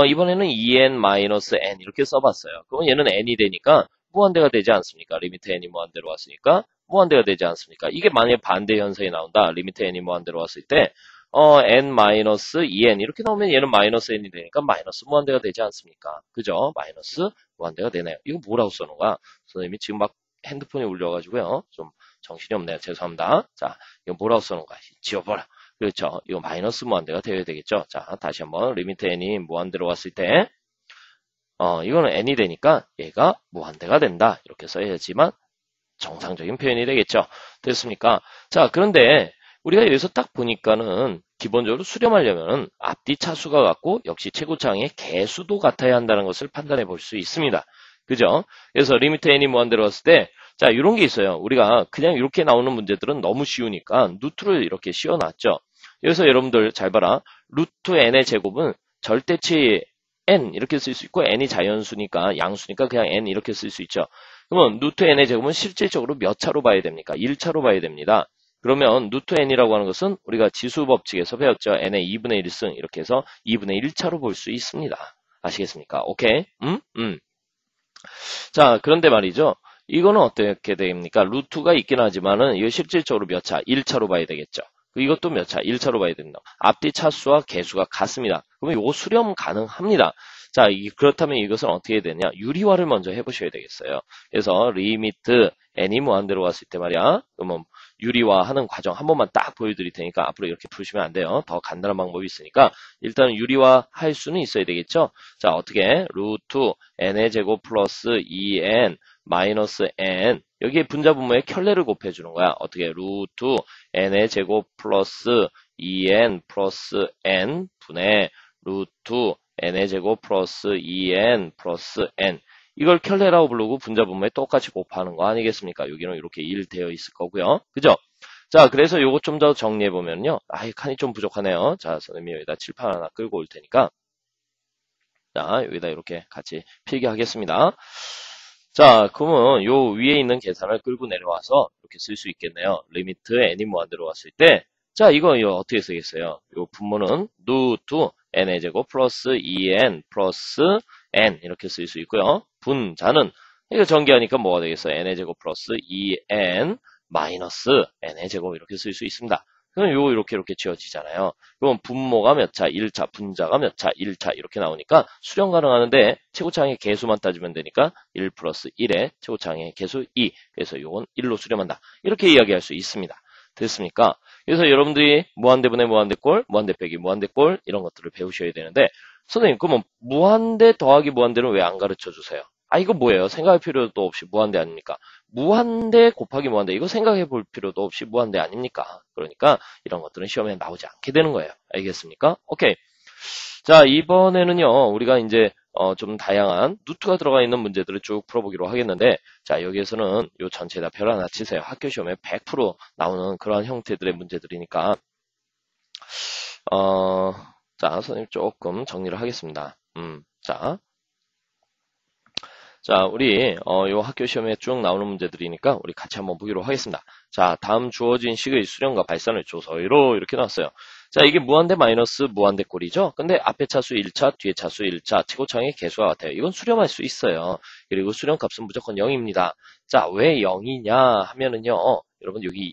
이번에는 2n-n 이렇게 써봤어요. 그러면 얘는 n이 되니까 무한대가 되지 않습니까? 리미트 n이 무한대로 왔으니까 무한대가 되지 않습니까? 이게 만약에 반대 현상이 나온다. 리미트 n이 무한대로 왔을 때 n-2n 이렇게 나오면 얘는 마이너스 n이 되니까 마이너스 무한대가 되지 않습니까? 그죠? 마이너스 무한대가 되네요. 이거 뭐라고 써놓은 거야? 선생님이 지금 막 핸드폰이 울려가지고요. 좀 정신이 없네요. 죄송합니다. 자, 이거 뭐라고 써놓은 거야? 지워버려. 그렇죠. 이거 마이너스 무한대가 되어야 되겠죠. 자, 다시 한번 리미트 n이 무한대로 왔을 때 이거는 n이 되니까 얘가 무한대가 된다. 이렇게 써야지만 정상적인 표현이 되겠죠. 됐습니까? 자, 그런데 우리가 여기서 딱 보니까는 기본적으로 수렴하려면 앞뒤 차수가 같고 역시 최고차항의 개수도 같아야 한다는 것을 판단해 볼 수 있습니다. 그죠? 그래서 리미트 n이 무한대로 왔을 때 자, 이런 게 있어요. 우리가 그냥 이렇게 나오는 문제들은 너무 쉬우니까 루트를 이렇게 씌워놨죠. 그래서 여러분들 잘 봐라. 루트 n의 제곱은 절대치 n 이렇게 쓸 수 있고 n이 자연수니까 양수니까 그냥 n 이렇게 쓸 수 있죠. 그러면 루트 n의 제곱은 실질적으로 몇 차로 봐야 됩니까? 1차로 봐야 됩니다. 그러면 루트 n이라고 하는 것은 우리가 지수 법칙에서 배웠죠. n의 2분의 1승 이렇게 해서 2분의 1차로 볼 수 있습니다. 아시겠습니까? 오케이? 자, 그런데 말이죠. 이거는 어떻게 됩니까? 루트가 있긴 하지만은 이거 실질적으로 몇 차? 1차로 봐야 되겠죠. 이것도 몇 차? 1차로 봐야 된다. 앞뒤 차수와 개수가 같습니다. 그러면 이거 수렴 가능합니다. 자, 그렇다면 이것은 어떻게 해야 되냐? 유리화를 먼저 해보셔야 되겠어요. 그래서 리미트 n이 무한대로 왔을 때 말이야. 그러면 유리화하는 과정 한 번만 딱 보여드릴 테니까 앞으로 이렇게 푸시면 안 돼요. 더 간단한 방법이 있으니까 일단 유리화 할 수는 있어야 되겠죠. 자, 어떻게? 루트 n의 제곱 플러스 2n 마이너스 n 여기에 분자분모에 켤레를 곱해주는 거야. 어떻게? 루트 n의 제곱 플러스 2n 플러스 n 분의 루트 n의 제곱 플러스 2n 플러스 n 이걸 켤레라고 부르고 분자분모에 똑같이 곱하는 거 아니겠습니까? 여기는 이렇게 1 되어 있을 거고요. 그죠? 자, 그래서 요거 좀 더 정리해보면요. 이 칸이 좀 부족하네요. 자, 선생님이 여기다 칠판 하나 끌고 올 테니까. 자, 여기다 이렇게 같이 필기하겠습니다. 자, 그러면 요 위에 있는 계산을 끌고 내려와서 이렇게 쓸 수 있겠네요. 리미트 n이 무한대로 왔을 때, 자, 이거 어떻게 쓰겠어요? 요 분모는 루트 n의 제곱 플러스 2n 플러스 n 이렇게 쓸 수 있고요. 분자는 이거 전개하니까 뭐가 되겠어요? n의 제곱 플러스 2n 마이너스 n의 제곱 이렇게 쓸 수 있습니다. 그럼 요거 이렇게 지워지잖아요. 그럼 분모가 몇 차? 1차, 분자가 몇 차? 1차 이렇게 나오니까 수렴 가능하는데 최고차항의 개수만 따지면 되니까 1 플러스 1에 최고차항의 개수 2. 그래서 요건 1로 수렴한다. 이렇게 이야기할 수 있습니다. 됐습니까? 그래서 여러분들이 무한대분의 무한대꼴, 무한대 빼기 무한대꼴 이런 것들을 배우셔야 되는데 선생님 그러면 무한대 더하기 무한대는 왜 안 가르쳐 주세요? 이거 뭐예요? 생각할 필요도 없이 무한대 아닙니까? 무한대 곱하기 무한대 이거 생각해 볼 필요도 없이 무한대 아닙니까? 그러니까 이런 것들은 시험에 나오지 않게 되는 거예요. 알겠습니까? 오케이. 자, 이번에는요. 우리가 이제 좀 다양한 루트가 들어가 있는 문제들을 쭉 풀어보기로 하겠는데 자, 여기에서는 요 전체에다 별 하나 치세요. 학교 시험에 100% 나오는 그러한 형태들의 문제들이니까 자, 선생님 조금 정리를 하겠습니다. 자, 우리 요 학교 시험에 쭉 나오는 문제들이니까 우리 같이 한번 보기로 하겠습니다. 자, 다음 주어진 식의 수렴과 발산을 조서로 이렇게 나왔어요. 자, 이게 무한대 마이너스 무한대 꼴이죠. 근데 앞에 차수 1차, 뒤에 차수 1차, 최고차항의 개수가 같아요. 이건 수렴할 수 있어요. 그리고 수렴값은 무조건 0입니다. 자, 왜 0이냐 하면은요. 여러분 여기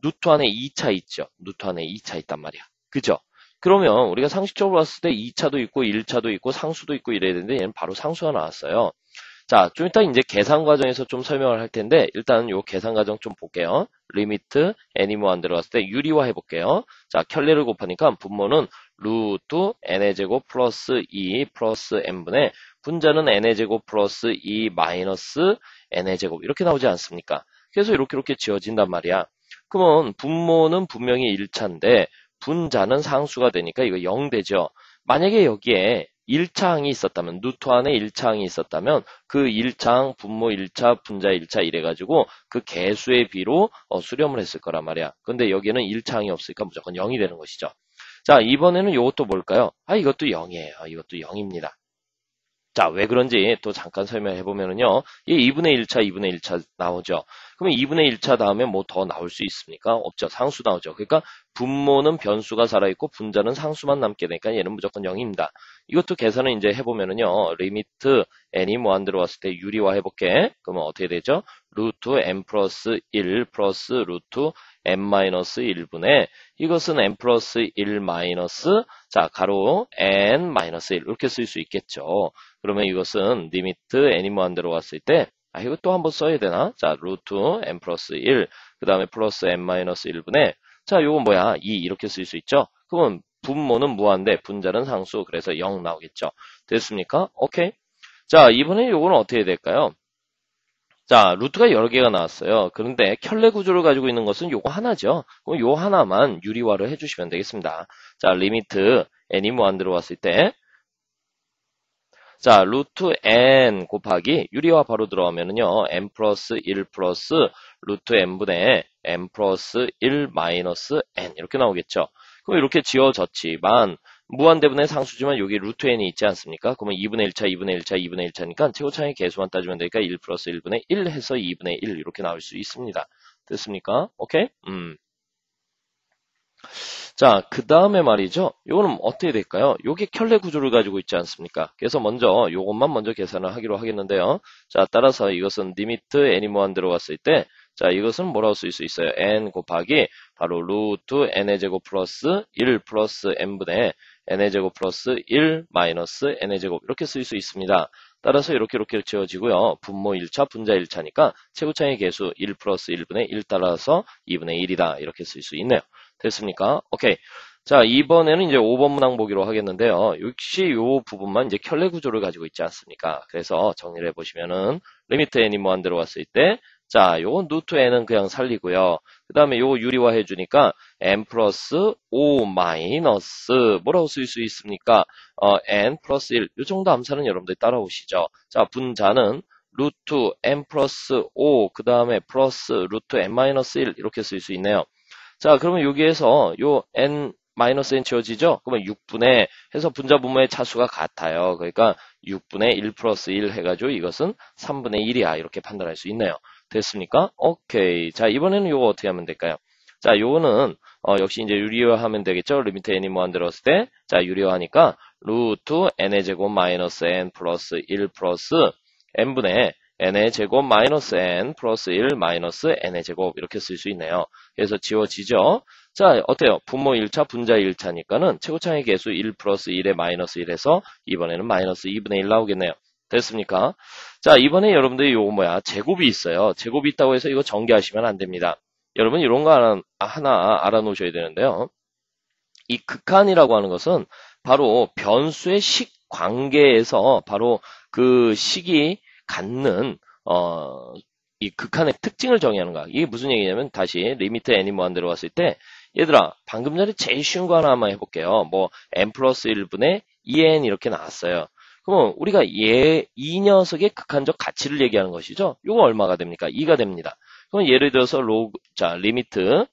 루트 안에 2차 있죠. 루트 안에 2차 있단 말이야. 그죠? 그러면 우리가 상식적으로 봤을 때 2차도 있고 1차도 있고 상수도 있고 이래야 되는데 얘는 바로 상수가 나왔어요. 자, 좀 이따 이제 계산 과정에서 좀 설명을 할 텐데 일단 요 계산 과정 좀 볼게요. 리미트 n이 무한대로 왔을 때 유리화 해볼게요. 자, 켤레를 곱하니까 분모는 루트 n의 제곱 플러스 2 플러스 n분의 분자는 n의 제곱 플러스 2 마이너스 n의 제곱 이렇게 나오지 않습니까? 그래서 이렇게 지어진단 말이야. 그러면 분모는 분명히 1차인데 분자는 상수가 되니까 이거 0 되죠. 만약에 여기에 1차항이 있었다면, 루트 안에 1차항이 있었다면 그 1차항, 분모 1차, 분자 1차 이래가지고 그 개수의 비로 수렴을 했을 거란 말이야. 근데 여기는 1차항이 없으니까 무조건 0이 되는 것이죠. 자, 이번에는 이것도 뭘까요? 이것도 0이에요. 이것도 0입니다. 자, 왜 그런지 또 잠깐 설명해 보면은요. 이 2분의 1차, 2분의 1차 나오죠. 그러면 2분의 1차 다음에 뭐 더 나올 수 있습니까? 없죠. 상수 나오죠. 그러니까 분모는 변수가 살아있고 분자는 상수만 남게 되니까 얘는 무조건 0입니다. 이것도 계산을 이제 해보면은요. 리미트 n이 무한 들어왔을 때 유리화 해볼게. 그러면 어떻게 되죠? 루트 n 플러스 1 플러스 루트 n 마이너스 1분의 이것은 n 플러스 1 마이너스 자 가로 n 마이너스 1 이렇게 쓸 수 있겠죠. 그러면 이것은 리미트 n이 무한 들어왔을 때 이거 또 한번 써야 되나? 자, 루트 n 플러스 1, 그 다음에 플러스 n 마이너스 1분의 자, 요건 뭐야? 2 이렇게 쓸 수 있죠? 그러면 분모는 무한대, 분자는 상수, 그래서 0 나오겠죠? 됐습니까? 오케이. 자, 이번에 요거는 어떻게 될까요? 자, 루트가 여러 개가 나왔어요. 그런데 켤레 구조를 가지고 있는 것은 요거 하나죠. 그럼 요 하나만 유리화를 해주시면 되겠습니다. 자, 리미트 n이 무한 들어왔을 때 자, 루트 n 곱하기 유리화 바로 들어가면은요, n 플러스 1 플러스 루트 n분의 n 플러스 1 마이너스 n 이렇게 나오겠죠. 그럼 이렇게 지어졌지만 무한대분의 상수지만 여기 루트 n이 있지 않습니까? 그러면 2분의 1차, 2분의 1차, 2분의 1차니까 최고차의 개수만 따지면 되니까 1 플러스 1분의 1 해서 2분의 1 이렇게 나올 수 있습니다. 됐습니까? 오케이? 자, 그 다음에 말이죠. 요거는 어떻게 될까요? 요게 켤레 구조를 가지고 있지 않습니까? 그래서 먼저 요것만 먼저 계산을 하기로 하겠는데요. 자, 따라서 이것은 리미트 n이 무한 들어갔을 때 자, 이것은 뭐라고 쓸 수 있어요? n 곱하기 바로 루트 n의 제곱 플러스 1 플러스 n분의 n의 제곱 플러스 1 마이너스 n의 제곱 이렇게 쓸 수 있습니다. 따라서 이렇게 지어지고요. 분모 1차, 분자 1차니까 최고차의 개수 1 플러스 1분의 1 따라서 2분의 1이다. 이렇게 쓸 수 있네요. 됐습니까? 오케이. 자, 이번에는 이제 5번 문항 보기로 하겠는데요. 역시 요 부분만 이제 켤레 구조를 가지고 있지 않습니까? 그래서 정리를 해보시면은 리미트 n이 무한 들어왔을 때 자, 요건 루트 n은 그냥 살리고요. 그 다음에 요거 유리화 해주니까 n 플러스 5 마이너스 뭐라고 쓸 수 있습니까? n 플러스 1. 요 정도 암산은 여러분들 따라오시죠. 자, 분자는 루트 n 플러스 5 그 다음에 플러스 루트 n 마이너스 1 이렇게 쓸 수 있네요. 자, 그러면 여기에서 요 n 마이너스 n 지워지죠? 그러면 6분의 해서 분자 분모의 차수가 같아요. 그러니까 6분의 1 플러스 1 해가지고 이것은 3분의 1이야. 이렇게 판단할 수 있네요. 됐습니까? 오케이. 자, 이번에는 요거 어떻게 하면 될까요? 자, 요거는 역시 이제 유리화하면 되겠죠? 리미트 n이 무한 들었을 때 자, 유리화하니까 루트 n의 제곱 마이너스 n 플러스 1 플러스 n분의 n의 제곱 마이너스 n 플러스 1 마이너스 n의 제곱 이렇게 쓸 수 있네요. 그래서 지워지죠? 자, 어때요? 분모 1차, 분자 1차니까는 최고차의 개수 1 플러스 1에 마이너스 1에서 이번에는 마이너스 2분의 1 나오겠네요. 됐습니까? 자, 이번에 여러분들이 요거 뭐야? 제곱이 있어요. 제곱이 있다고 해서 이거 전개하시면 안 됩니다. 여러분 이런 거 하나 알아놓으셔야 되는데요. 이 극한이라고 하는 것은 바로 변수의 식 관계에서 바로 그 식이 갖는 이 극한의 특징을 정의하는 거야. 이게 무슨 얘기냐면 다시 리미트 n이 무한 들어왔을 때 얘들아 방금 전에 제일 쉬운 거 하나 한번 해볼게요. 뭐 n 플러스 1분의 2n 이렇게 나왔어요. 그럼 우리가 이 녀석의 극한적 가치를 얘기하는 것이죠. 이거 얼마가 됩니까? 2가 됩니다. 그럼 예를 들어서 자 리미트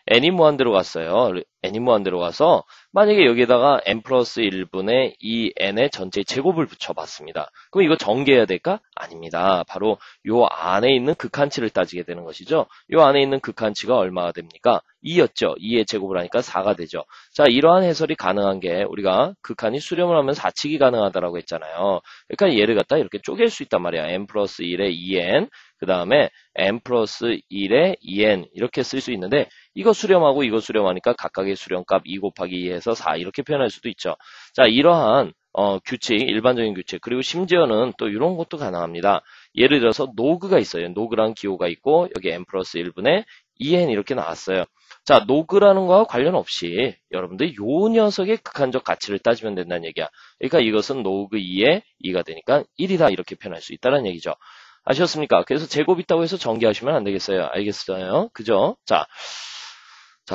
n이 무한 들어갔어요. n이 무한 들어가서 만약에 여기에다가 n 플러스 1분의 2n의 전체 제곱을 붙여봤습니다. 그럼 이거 전개해야 될까? 아닙니다. 바로 요 안에 있는 극한치를 따지게 되는 것이죠. 요 안에 있는 극한치가 얼마가 됩니까? 2였죠. 2의 제곱을 하니까 4가 되죠. 자, 이러한 해설이 가능한 게 우리가 극한이 수렴을 하면 4칙이 가능하다라고 했잖아요. 그러니까 얘를 갖다 이렇게 쪼갤 수 있단 말이야. n 플러스 1의 2n 그 다음에 n 플러스 1의 2n 이렇게 쓸 수 있는데 이거 수렴하고 이거 수렴하니까 각각의 수렴값 2 곱하기 2에서 4 이렇게 표현할 수도 있죠. 자, 이러한 규칙, 일반적인 규칙 그리고 심지어는 또 이런 것도 가능합니다. 예를 들어서 노그가 있어요. 노그란 기호가 있고 여기 n 플러스 1분의 2n 이렇게 나왔어요. 자, 노그라는 거와 관련 없이 여러분들 요 녀석의 극한적 가치를 따지면 된다는 얘기야. 그러니까 이것은 노그 2의 2가 되니까 1이다 이렇게 표현할 수 있다는 얘기죠. 아셨습니까? 그래서 제곱 있다고 해서 전개하시면 안 되겠어요. 알겠어요? 그죠? 자,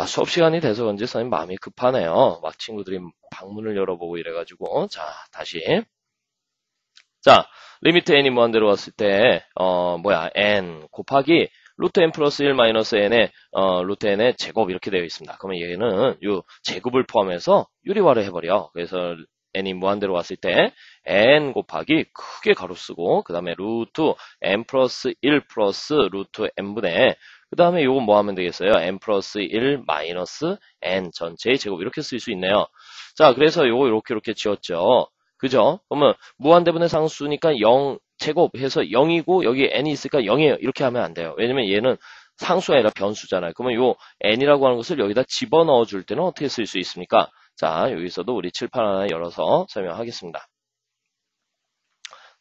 수업 시간이 돼서 그런지 선생님 마음이 급하네요. 막 친구들이 방문을 열어보고 이래가지고. 자, 다시. 자, 리미트 n이 무한대로 왔을 때, n 곱하기 루트 n 플러스 1 마이너스 n의, 루트 n의 제곱 이렇게 되어 있습니다. 그러면 얘는 요 제곱을 포함해서 유리화를 해버려. 그래서 n이 무한대로 왔을 때, n 곱하기 크게 가로 쓰고, 그 다음에 루트 n 플러스 1 플러스 루트 n분의, 그 다음에 요건 뭐 하면 되겠어요? n 플러스 1 마이너스 n 전체의 제곱 이렇게 쓸 수 있네요. 자, 그래서 요거 이렇게 지었죠. 그죠? 그러면 무한대분의 상수니까 0 제곱해서 0이고 여기 n이 있으니까 0이에요. 이렇게 하면 안 돼요. 왜냐면 얘는 상수가 아니라 변수잖아요. 그러면 요 n이라고 하는 것을 여기다 집어넣어 줄 때는 어떻게 쓸 수 있습니까? 자, 여기서도 우리 칠판 하나 열어서 설명하겠습니다.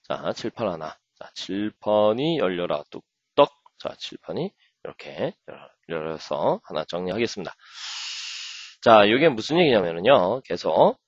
자, 칠판 하나. 자, 칠판이 열려라. 뚝떡. 자, 칠판이 이렇게 열어서 하나 정리하겠습니다. 자, 이게 무슨 얘기냐면요. 계속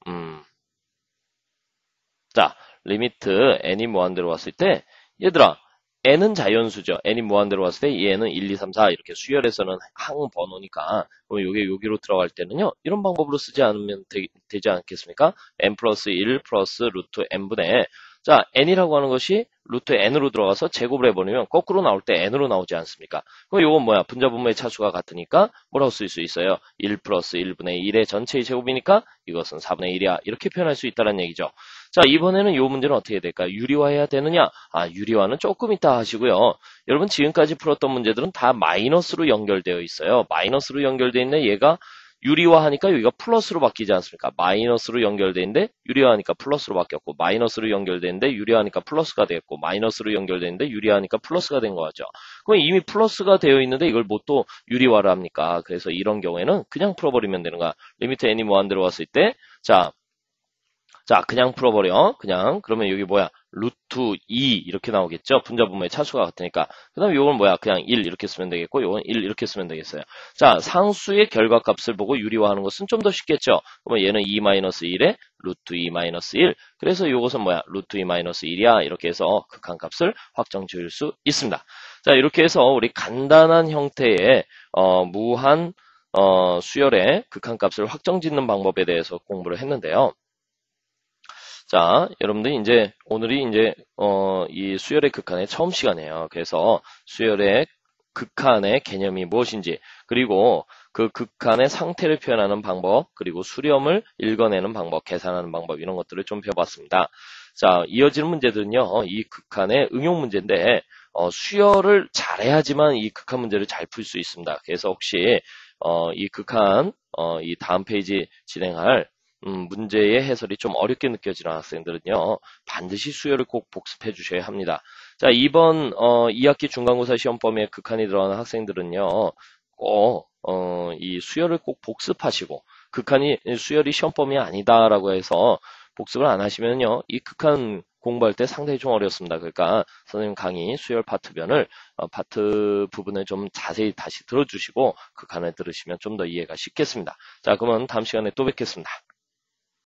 자, 리미트 n이 무한대로 왔을 때 얘들아, n은 자연수죠. n이 무한대로 왔을 때 얘는 1, 2, 3, 4 이렇게 수열에서는 항번호니까 그럼 요게 여기로 들어갈 때는요. 이런 방법으로 쓰지 않으면 되지 않겠습니까? n 플러스 1 플러스 루트 n분의 자, n이라고 하는 것이 루트 n으로 들어가서 제곱을 해버리면 거꾸로 나올 때 n으로 나오지 않습니까? 그럼 요건 뭐야? 분자분모의 차수가 같으니까 뭐라고 쓸 수 있어요? 1 플러스 1분의 1의 전체의 제곱이니까 이것은 4분의 1이야. 이렇게 표현할 수 있다는 얘기죠. 자, 이번에는 요 문제는 어떻게 될까요? 유리화해야 되느냐? 유리화는 조금 이따 하시고요. 여러분 지금까지 풀었던 문제들은 다 마이너스로 연결되어 있어요. 마이너스로 연결되어 있는 얘가 유리화하니까 여기가 플러스로 바뀌지 않습니까? 마이너스로 연결되어 있는데 유리화하니까 플러스로 바뀌었고 마이너스로 연결되는데 유리화하니까 플러스가 되었고 마이너스로 연결되는데 유리화하니까 플러스가 된 거죠. 그럼 이미 플러스가 되어 있는데 이걸 뭐 또 유리화를 합니까? 그래서 이런 경우에는 그냥 풀어버리면 되는 거야. 리미트 n이 무한대로 왔을 때 자, 그냥 풀어버려. 그냥. 그러면 여기 뭐야? 루트 2 이렇게 나오겠죠? 분자분모의 차수가 같으니까. 그 다음에 요건 뭐야? 그냥 1 이렇게 쓰면 되겠고 요건 1 이렇게 쓰면 되겠어요. 자, 상수의 결과값을 보고 유리화하는 것은 좀 더 쉽겠죠? 그러면 얘는 2-1에 루트 2-1. 그래서 요것은 뭐야? 루트 2-1이야. 이렇게 해서 극한값을 확정 지을 수 있습니다. 자, 이렇게 해서 우리 간단한 형태의 무한 수열의 극한값을 확정 짓는 방법에 대해서 공부를 했는데요. 자, 여러분들 오늘이 이 수열의 극한의 처음 시간이에요. 그래서 수열의 극한의 개념이 무엇인지, 그리고 그 극한의 상태를 표현하는 방법, 그리고 수렴을 읽어내는 방법, 계산하는 방법, 이런 것들을 좀 배워봤습니다. 자, 이어지는 문제들은요, 이 극한의 응용 문제인데, 수열을 잘해야지만 이 극한 문제를 잘 풀 수 있습니다. 그래서 혹시, 이 극한, 이 다음 페이지 진행할 문제의 해설이 좀 어렵게 느껴지는 학생들은요, 반드시 수열을 꼭 복습해 주셔야 합니다. 자, 이번 2학기 중간고사 시험 범위에 극한이 들어가는 학생들은요, 꼭 이 수열을 꼭 복습하시고, 극한이 수열이 시험 범위 아니다라고 해서 복습을 안 하시면요, 이 극한 공부할 때 상당히 좀 어렵습니다. 그러니까 선생님 강의 수열 파트변을 파트 부분을 좀 자세히 다시 들어주시고 극한을 들으시면 좀 더 이해가 쉽겠습니다. 자, 그러면 다음 시간에 또 뵙겠습니다.